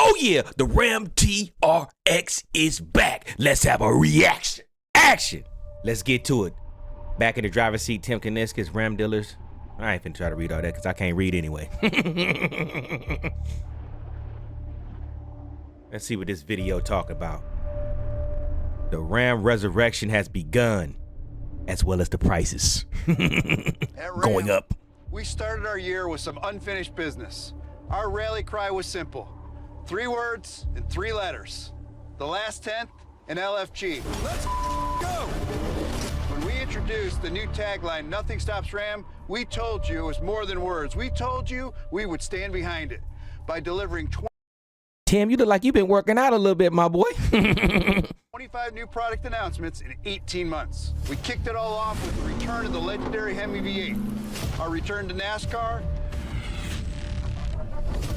Oh yeah, the RAM TRX is back. Let's have a reaction. Action. Let's get to it. Back in the driver's seat, Tim Kaniska's RAM dealers. I ain't finna try to read all that because I can't read anyway. Let's see what this video talk about. The RAM resurrection has begun, as well as the prices going up. We started our year with some unfinished business. Our rally cry was simple. 3 words and 3 letters. The last 10th and LFG. Let's go! When we introduced the new tagline, Nothing Stops RAM, we told you it was more than words. We told you we would stand behind it by delivering Tim, you look like you've been working out a little bit, my boy. 25 new product announcements in 18 months. We kicked it all off with the return of the legendary Hemi V8, our return to NASCAR,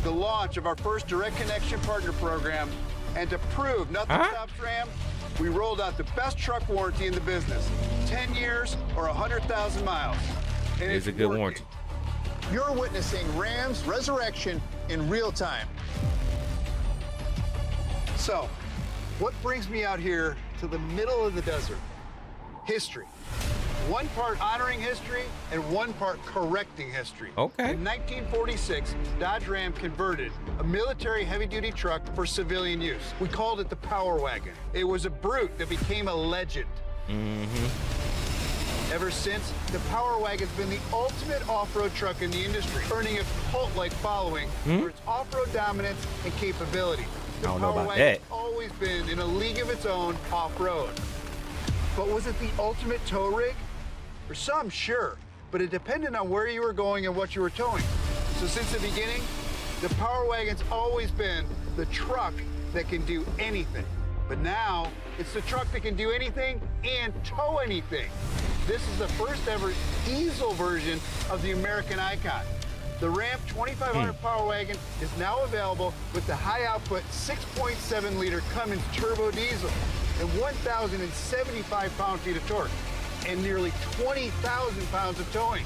the launch of our first direct connection partner program, and to prove nothing stops RAM, we rolled out the best truck warranty in the business, 10 years or 100,000 miles. And it's a good warranty. You're witnessing Ram's resurrection in real time. So, what brings me out here to the middle of the desert? History. 1 part honoring history and 1 part correcting history. Okay. In 1946, Dodge Ram converted a military heavy-duty truck for civilian use. We called it the Power Wagon. It was a brute that became a legend. Ever since, the Power Wagon's been the ultimate off-road truck in the industry, earning a cult-like following for its off-road dominance and capability. The I don't know Power about Wagon's that. always been in a league of its own off-road. But was it the ultimate tow rig? For some, sure, but it depended on where you were going and what you were towing. So since the beginning, the Power Wagon's always been the truck that can do anything. But now, it's the truck that can do anything and tow anything. This is the first ever diesel version of the American icon. The Ram 2500 Power Wagon is now available with the high-output 6.7-liter Cummins turbo diesel and 1,075 pound-feet of torque and nearly 20,000 pounds of towing.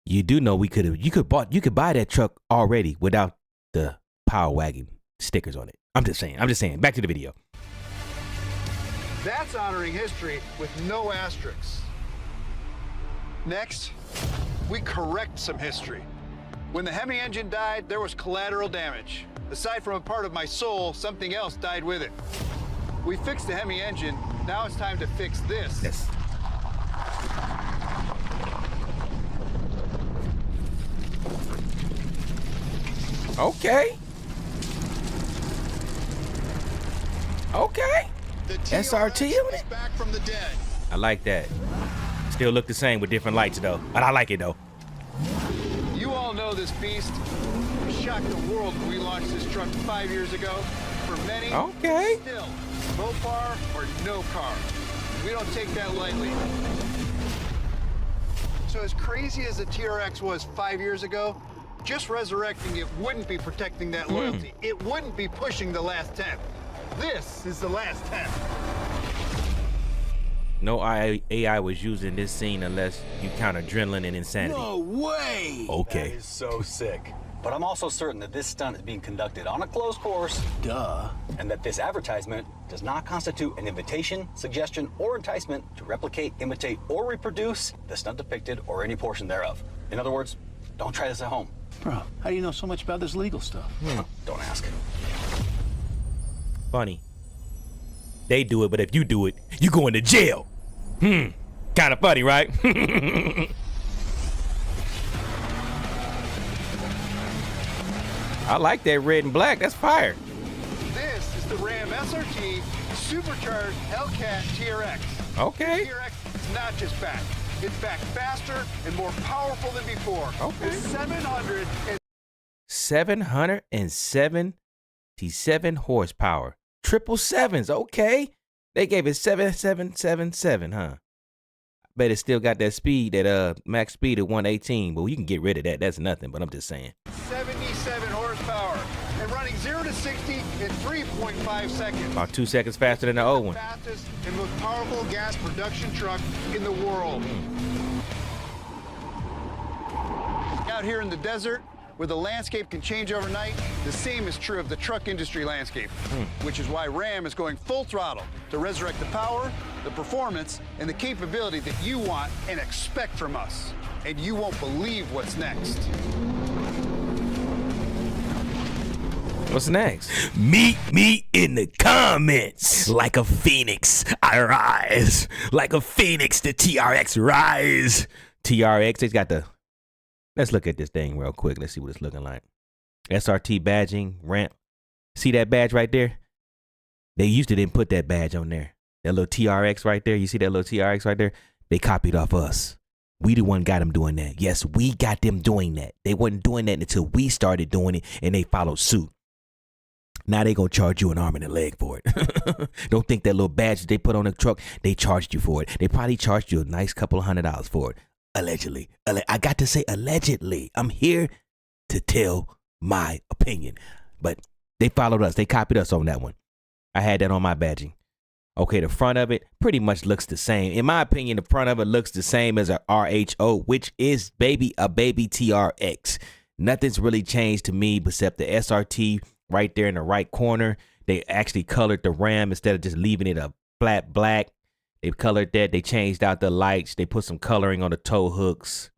You do know you could buy that truck already without the Power Wagon stickers on it. I'm just saying. Back to the video. That's honoring history with no asterisks. Next, we correct some history. When the Hemi engine died, there was collateral damage. Aside from a part of my soul, something else died with it. We fixed the Hemi engine. Now it's time to fix this. Yes. Okay. Okay. The SRT TRX is back from the dead. I like that. Still look the same with different lights though, but I like it though. You all know this beast. We shocked the world when we launched this truck 5 years ago. For many, Okay. still, Mopar or no car. We don't take that lightly. So as crazy as the TRX was 5 years ago, just resurrecting it wouldn't be protecting that loyalty. It wouldn't be pushing the last 10th. This is the last 10th. No AI was used in this scene unless you count adrenaline and insanity. No way! Okay. That is so sick. But I'm also certain that this stunt is being conducted on a closed course. Duh. And that this advertisement does not constitute an invitation, suggestion, or enticement to replicate, imitate, or reproduce the stunt depicted or any portion thereof. In other words, don't try this at home. Bro, how do you know so much about this legal stuff? Don't ask. Funny. They do it, but if you do it, you going to jail. Kind of funny, right? I like that red and black. That's fire. This is the Ram SRT supercharged Hellcat TRX. Okay. The TRX is not just back. It's back faster and more powerful than before. Okay. With 777 horsepower. 777s. Okay. They gave it 7777, huh? Bet it still got that speed, that max speed of 118, but you can get rid of that. That's nothing, but I'm just saying. 77 horsepower and running 0 to 60 in 3.5 seconds. About 2 seconds faster than the old one. Fastest and most powerful gas production truck in the world. Out here in the desert, where the landscape can change overnight, the same is true of the truck industry landscape, which is why Ram is going full throttle to resurrect the power, the performance, and the capability that you want and expect from us. And you won't believe what's next. What's next? Meet me in the comments. Like a phoenix, I rise. Like a phoenix, the TRX rise. TRX, it's got the, let's look at this thing real quick. Let's see what it's looking like. SRT badging, ramp. See that badge right there? They used to didn't put that badge on there. That little TRX right there. You see that little TRX right there? They copied off us. We the one got them doing that. Yes, we got them doing that. They wasn't doing that until we started doing it and they followed suit. Now they gonna charge you an arm and a leg for it. Don't think that little badge that they put on the truck, they charged you for it. They probably charged you a nice couple of $100 for it. Allegedly. I got to say allegedly. I'm here to tell my opinion. But they followed us. They copied us on that one. I had that on my badging. Okay, the front of it pretty much looks the same. In my opinion, the front of it looks the same as a RHO, which is a baby TRX. Nothing's really changed to me except the SRT right there in the right corner. They actually colored the ram instead of just leaving it a flat black. They colored that. They changed out the lights. They put some coloring on the tow hooks.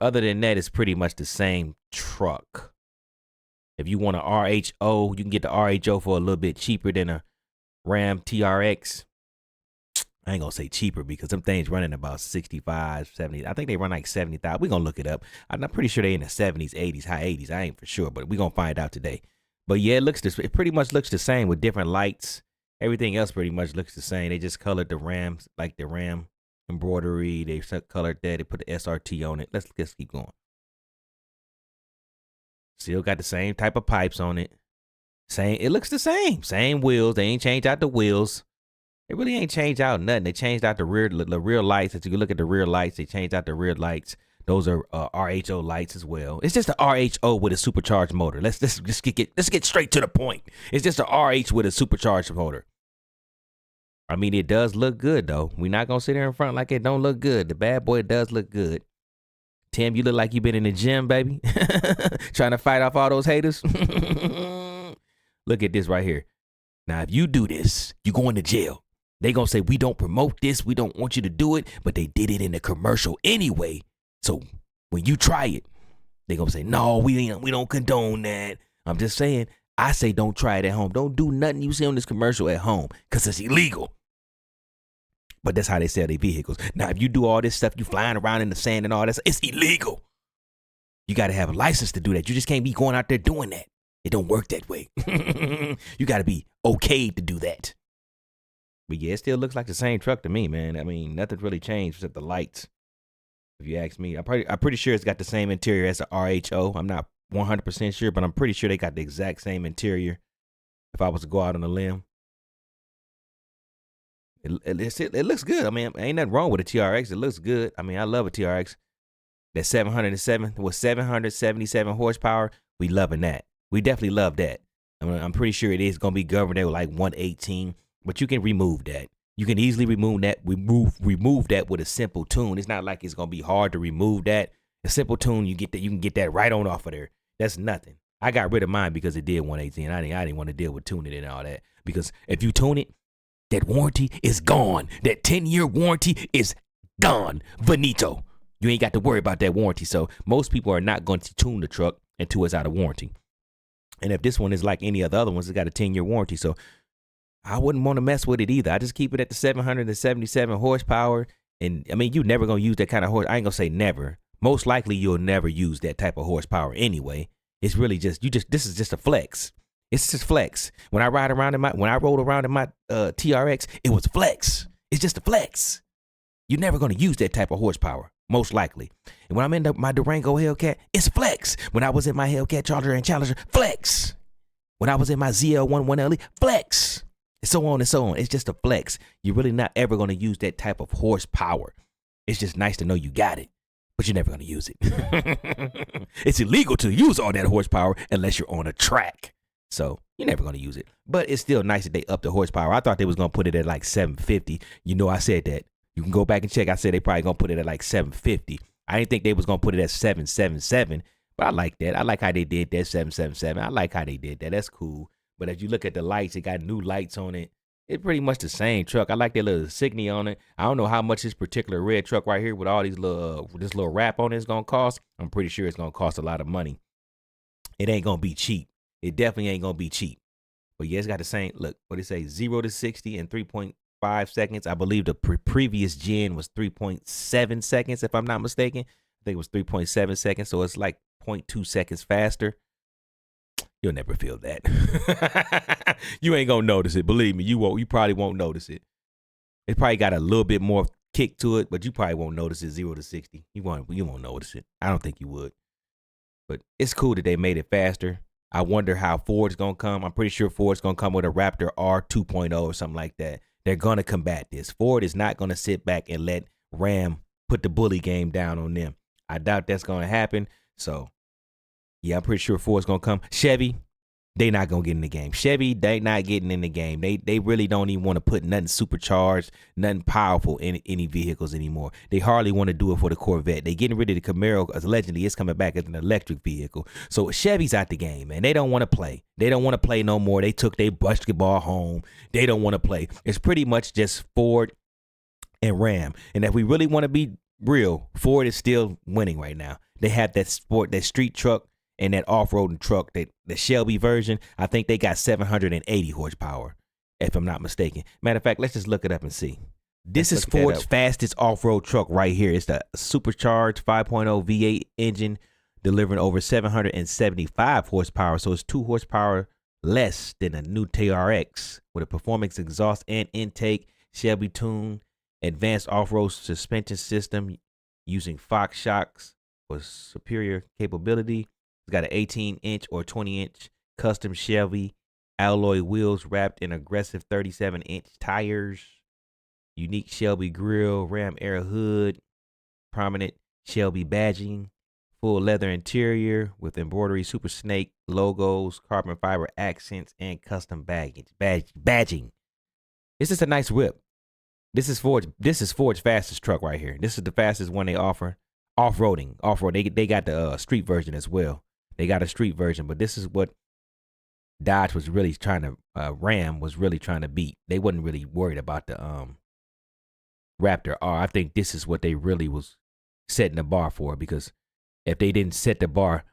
Other than that, it's pretty much the same truck. If you want an RHO, you can get the RHO for a little bit cheaper than a Ram TRX. I ain't gonna say cheaper because them things running about 65, 70. I think they run like 70,000. We're gonna look it up. I'm pretty sure they in the 70s, 80s, high 80s. I ain't for sure, but we're gonna find out today. But yeah, it pretty much looks the same with different lights. Everything else pretty much looks the same. They just colored the Rams, like the Ram embroidery. They colored that. They put the SRT on it. Let's keep going. Still got the same type of pipes on it. It looks the same. Same wheels. They ain't changed out the wheels. They really ain't changed out nothing. They changed out the rear lights. If you look at the rear lights, they changed out the rear lights. Those are RHO lights as well. It's just a RHO with a supercharged motor. Let's get straight to the point. It's just a RH with a supercharged motor. I mean, it does look good though. We're not gonna sit here in front like it don't look good. The bad boy does look good. Tim, you look like you been in the gym, baby. Trying to fight off all those haters. Look at this right here. Now, if you do this, you going to jail. They gonna say, we don't promote this. We don't want you to do it. But they did it in the commercial anyway. So when you try it, they gonna say, no, we don't condone that. I'm just saying, I say don't try it at home. Don't do nothing you see on this commercial at home because it's illegal. But that's how they sell their vehicles. Now, if you do all this stuff, you flying around in the sand and all that, it's illegal. You got to have a license to do that. You just can't be going out there doing that. It don't work that way. You got to be okay to do that. But yeah, it still looks like the same truck to me, man. I mean, nothing's really changed except the lights. If you ask me, I'm pretty sure it's got the same interior as the RHO. I'm not 100% sure, but I'm pretty sure they got the exact same interior. If I was to go out on a limb. It looks good. I mean, ain't nothing wrong with a TRX. It looks good. I mean, I love a TRX. That 777 horsepower. We loving that. We definitely love that. I mean, I'm pretty sure it is going to be governed at like 118, but you can remove that. You can easily remove that. Remove that with a simple tune. It's not like it's going to be hard to remove that. A simple tune, you can get that right on off of there. That's nothing. I got rid of mine because it did 118. I didn't want to deal with tuning it and all that, because if you tune it, that warranty is gone. That 10-year warranty is gone. Finito. You ain't got to worry about that warranty. So most people are not going to tune the truck until it's out of warranty. And if this one is like any other ones, it's got a 10-year warranty. So I wouldn't want to mess with it either. I just keep it at the 777 horsepower. And I mean, you're never going to use that kind of horse. I ain't going to say never. Most likely you'll never use that type of horsepower anyway. It's really just, this is just a flex. It's just flex. When I rolled around in my TRX, it was flex. It's just a flex. You're never going to use that type of horsepower, most likely. And when I'm in my Durango Hellcat, it's flex. When I was in my Hellcat Charger and Challenger, flex. When I was in my ZL11LE, flex. And so on and so on. It's just a flex. You're really not ever going to use that type of horsepower. It's just nice to know you got it, but you're never going to use it. It's illegal to use all that horsepower unless you're on a track. So you're never going to use it. But it's still nice that they upped the horsepower. I thought they was going to put it at like 750. You know, I said that. You can go back and check. I said they probably going to put it at like 750. I didn't think they was going to put it at 777. But I like that. I like how they did that 777. I like how they did that. That's cool. But if you look at the lights, it got new lights on it. It's pretty much the same truck. I like that little insignia on it. I don't know how much this particular red truck right here with all these this little wrap on it is gonna cost. I'm pretty sure it's gonna cost a lot of money. It ain't gonna be cheap. It definitely ain't gonna be cheap. But yeah, it's got the same look. What it say? 0 to 60 in 3.5 seconds. I believe the previous gen was 3.7 seconds, if I'm not mistaken. I think it was 3.7 seconds, so it's like 0.2 seconds faster. You'll never feel that. You ain't gonna notice it. Believe me, you won't. You probably won't notice it. It probably got a little bit more kick to it, but you probably won't notice it 0 to 60. You won't notice it. I don't think you would. But it's cool that they made it faster. I wonder how Ford's gonna come. I'm pretty sure Ford's gonna come with a Raptor R 2.0 or something like that. They're gonna combat this. Ford is not gonna sit back and let Ram put the bully game down on them. I doubt that's gonna happen. So yeah, I'm pretty sure Ford's gonna come. Chevy, they not gonna get in the game. Chevy, they not getting in the game. They really don't even want to put nothing supercharged, nothing powerful in any vehicles anymore. They hardly want to do it for the Corvette. They getting rid of the Camaro, as allegedly it's coming back as an electric vehicle. So Chevy's out the game, man. They don't want to play. They don't want to play no more. They took their basketball home. They don't want to play. It's pretty much just Ford and Ram. And if we really want to be real, Ford is still winning right now. They have that street truck and that off-roading truck, the Shelby version. I think they got 780 horsepower, if I'm not mistaken. Matter of fact, let's just look it up and see. This is Ford's fastest off-road truck right here. It's the supercharged 5.0 V8 engine delivering over 775 horsepower. So it's 2 horsepower less than a new TRX with a performance exhaust and intake, Shelby tuned, advanced off-road suspension system using Fox shocks for superior capability. It's got an 18-inch or 20-inch custom Shelby alloy wheels wrapped in aggressive 37-inch tires, unique Shelby grille, Ram air hood, prominent Shelby badging, full leather interior with embroidery super snake logos, carbon fiber accents, and custom badging. This is a nice whip. This is Ford's fastest truck right here. This is the fastest one they offer. Off-road. They got the street version as well. They got a street version, but this is what Dodge was really trying to, Ram was really trying to beat. They wasn't really worried about the Raptor R. I think this is what they really was setting the bar for, because if they didn't set the bar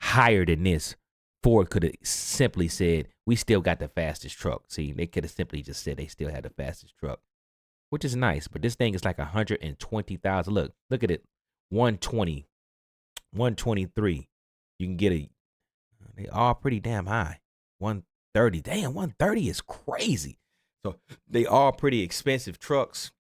higher than this, Ford could have simply said, we still got the fastest truck. See, they could have simply just said they still had the fastest truck, which is nice, but this thing is like 120,000. Look at it. 120, 123. You can get they are pretty damn high. 130. Damn, 130 is crazy. So they are pretty expensive trucks.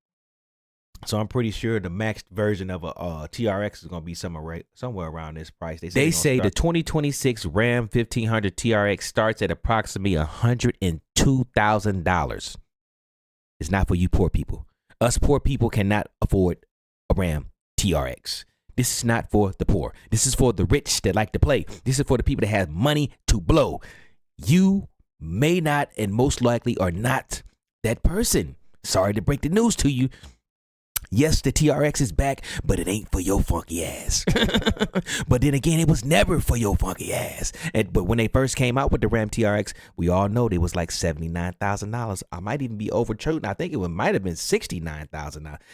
So I'm pretty sure the maxed version of a TRX is going to be somewhere around this price. They say the 2026 Ram 1500 TRX starts at approximately $102,000. It's not for you poor people. Us poor people cannot afford a Ram TRX. This is not for the poor. This is for the rich that like to play. This is for the people that have money to blow. You may not, and most likely are not that person. Sorry to break the news to you. Yes, the TRX is back, but it ain't for your funky ass. But then again, it was never for your funky ass. But when they first came out with the Ram TRX, we all know it was like $79,000. I might even be overshooting. I think it might have been $69,000,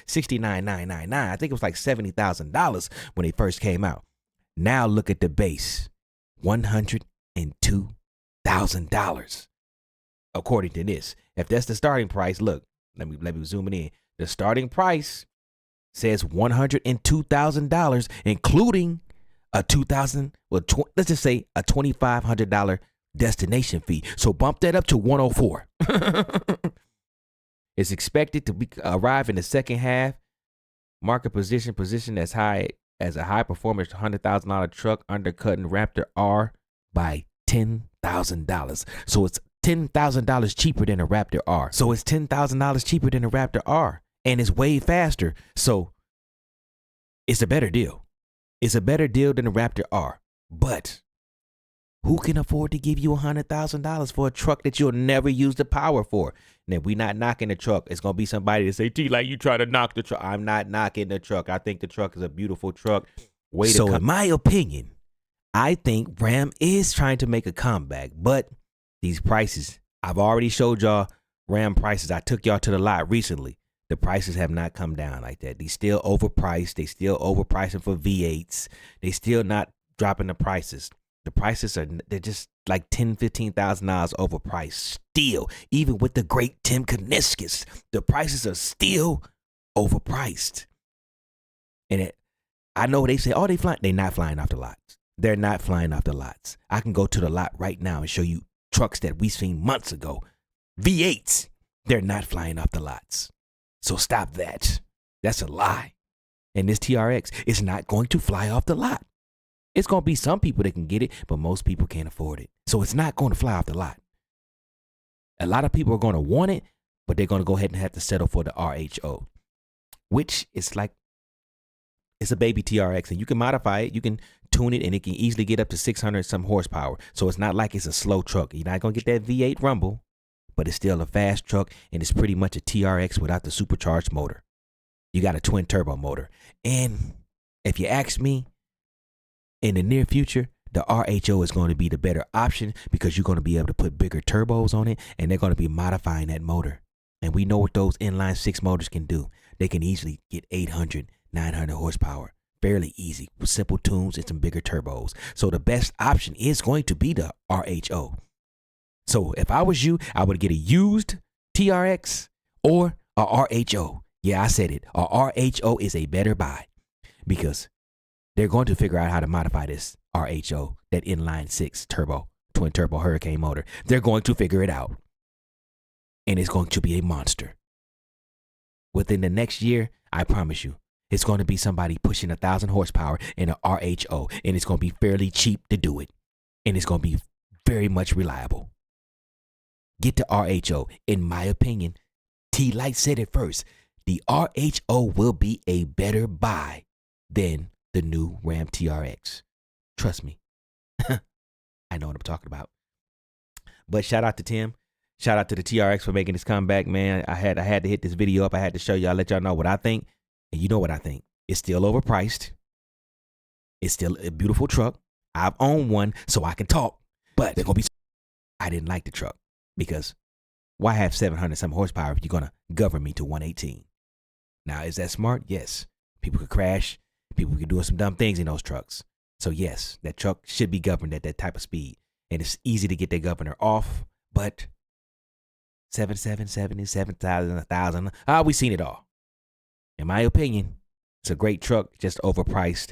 $69,999. I think it was like $70,000 when they first came out. Now look at the base, $102,000. According to this, if that's the starting price, look, let me zoom it in. The starting price says $102,000, including a let's just say a $2,500 destination fee. So bump that up to $104,000. It's expected to arrive in the second half. Market position as high as a high performance $100,000 truck, undercutting Raptor R by $10,000. So it's $10,000 cheaper than a Raptor R. And it's way faster. So it's a better deal. It's a better deal than a Raptor R. But who can afford to give you $100,000 for a truck that you'll never use the power for? Now, we're not knocking the truck. It's going to be somebody to say, T, like you try to knock the truck. I'm not knocking the truck. I think the truck is a beautiful truck. In my opinion, I think Ram is trying to make a comeback, but these prices, I've already showed y'all Ram prices. I took y'all to the lot recently. The prices have not come down like that. They still overpriced. They still overpricing for V8s. They still not dropping the prices. The prices they're just like $10,000, $15,000 overpriced. Still, even with the great Tim Kuniskis, the prices are still overpriced. And I know they say, oh, they flying. They're not flying off the lots. They're not flying off the lots. I can go to the lot right now and show you trucks that we seen months ago. V8s, they're not flying off the lots. So stop that. That's a lie. And this TRX is not going to fly off the lot. It's going to be some people that can get it, but most people can't afford it. So it's not going to fly off the lot. A lot of people are going to want it, but they're going to go ahead and have to settle for the RHO, which is like, it's a baby TRX, and you can modify it. You can tune it, and it can easily get up to 600 some horsepower. So it's not like it's a slow truck. You're not going to get that V8 rumble, but it's still a fast truck, and it's pretty much a TRX without the supercharged motor. You got a twin turbo motor. And if you ask me, in the near future, the RHO is going to be the better option because you're going to be able to put bigger turbos on it, and they're going to be modifying that motor. And we know what those inline six motors can do. They can easily get 800, 900 horsepower. Fairly easy with simple tunes and some bigger turbos. So the best option is going to be the RHO. So if I was you, I would get a used TRX or a RHO. Yeah, I said it. A RHO is a better buy because they're going to figure out how to modify this RHO, that inline six turbo, twin turbo Hurricane motor. They're going to figure it out. And it's going to be a monster. Within the next year, I promise you, it's going to be somebody pushing 1,000 horsepower in an RHO, and it's going to be fairly cheap to do it. And it's going to be very much reliable. Get the RHO. In my opinion, Tlites said it first. The RHO will be a better buy than the new RAM TRX. Trust me. I know what I'm talking about. But shout out to Tim. Shout out to the TRX for making this comeback, man. I had to hit this video up. I had to show y'all, let y'all know what I think. And you know what I think. It's still overpriced. It's still a beautiful truck. I've owned one, so I can talk. But they're going to be... I didn't like the truck because why have 700 some horsepower if you're going to govern me to 118? Now, is that smart? Yes. People could crash. People could do some dumb things in those trucks. So yes, that truck should be governed at that type of speed. And it's easy to get that governor off. But 7,770, 7,000, 1,000. We've seen it all. In my opinion, it's a great truck, just overpriced.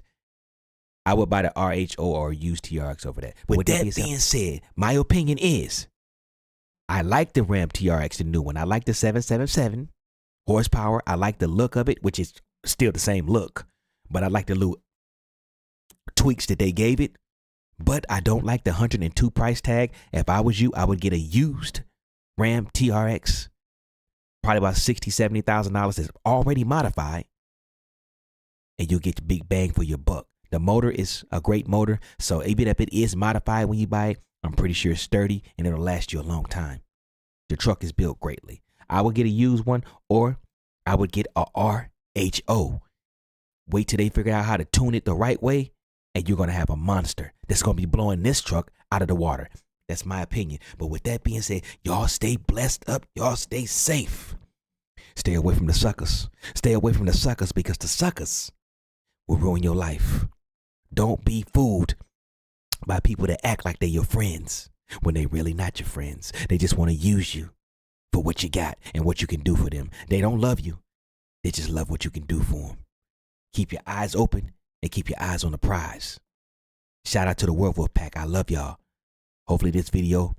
I would buy the RHO or used TRX over that. With that being said, my opinion is I like the Ram TRX, the new one. I like the 777 horsepower. I like the look of it, which is still the same look. But I like the little tweaks that they gave it. But I don't like the 102 price tag. If I was you, I would get a used Ram TRX. Probably about $60,000, $70,000 that's already modified. And you'll get the big bang for your buck. The motor is a great motor. So even if it is modified when you buy it, I'm pretty sure it's sturdy and it'll last you a long time. The truck is built greatly. I would get a used one or I would get a RHO. Wait till they figure out how to tune it the right way, and you're going to have a monster that's going to be blowing this truck out of the water. That's my opinion. But with that being said, y'all stay blessed up. Y'all stay safe. Stay away from the suckers. Stay away from the suckers because the suckers will ruin your life. Don't be fooled by people that act like they're your friends when they really not your friends. They just want to use you for what you got and what you can do for them. They don't love you. They just love what you can do for them. Keep your eyes open and keep your eyes on the prize. Shout out to the Werewolf Pack. I love y'all. Hopefully this video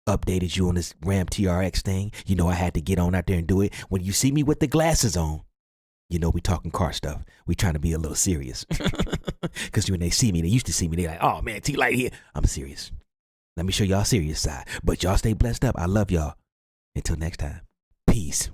updated you on this Ram TRX thing. You know I had to get on out there and do it. When you see me with the glasses on, you know we talking car stuff. We trying to be a little serious. Because when they see me, they used to see me, they like, oh man, T-Light here. I'm serious. Let me show y'all serious side. But y'all stay blessed up. I love y'all. Until next time. Peace.